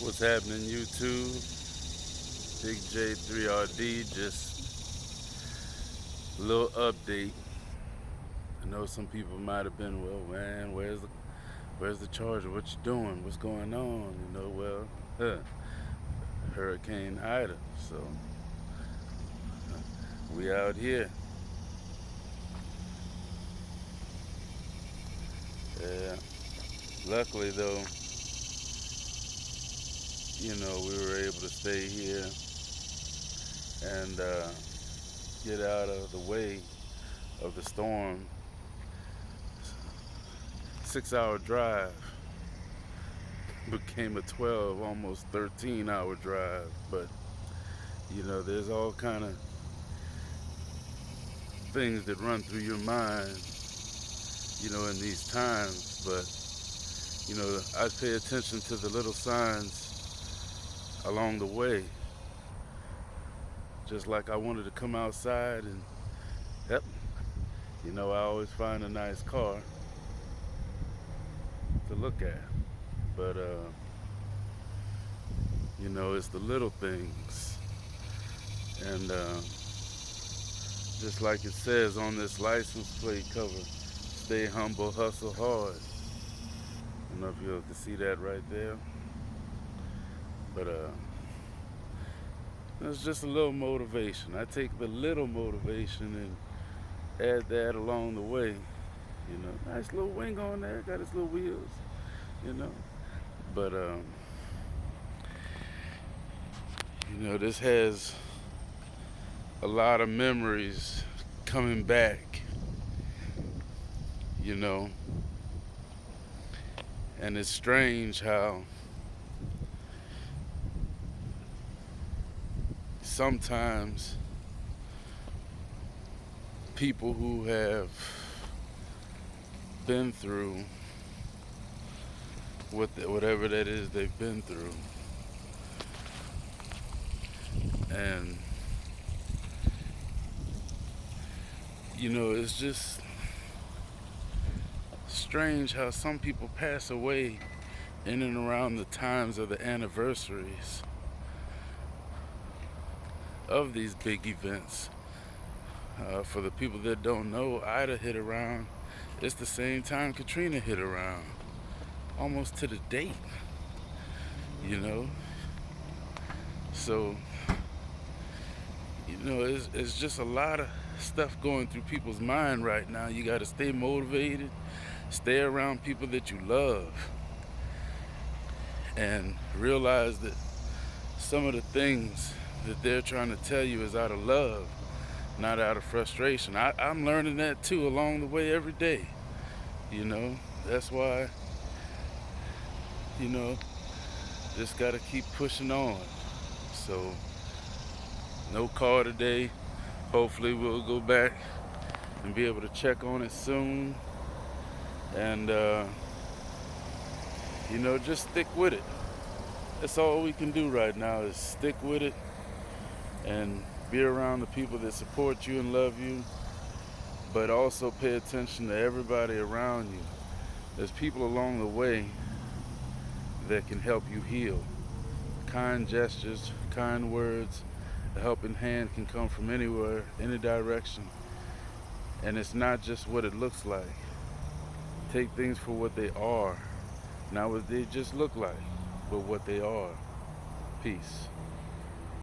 What's happening, YouTube? Big J3RD, just a little update. I know some people might have been, well, man, where's the charger? What you doing? What's going on? Hurricane Ida. So we out here. Yeah. Luckily though, we were able to stay here and get out of the way of the storm. 6-hour drive became a 12, almost 13-hour drive. But there's all kind of things that run through your mind, in these times. But I pay attention to the little signs along the way. Just like I wanted to come outside and, yep, I always find a nice car to look at. But it's the little things. And just like it says on this license plate cover, stay humble, hustle hard. I don't know if you'll to see that right there. But it's just a little motivation. I take the little motivation and add that along the way. Nice little wing on there, got its little wheels, But this has a lot of memories coming back, and it's strange how sometimes people who have been through whatever that is they've been through, and it's just strange how some people pass away in and around the times of the anniversaries of these big events. For the people that don't know, Ida hit around, it's the same time Katrina hit around, almost to the date, So, it's just a lot of stuff going through people's mind right now. You got to stay motivated, stay around people that you love, and realize that some of the things that they're trying to tell you is out of love, not out of frustration. I'm learning that too along the way every day. That's why, just got to keep pushing on. So, no car today. Hopefully we'll go back and be able to check on it soon. And, just stick with it. That's all we can do right now is stick with it and be around the people that support you and love you, but also pay attention to everybody around you. There's people along the way that can help you heal. Kind gestures, kind words, a helping hand can come from anywhere, any direction. And it's not just what it looks like. Take things for what they are, not what they just look like, but what they are. Peace.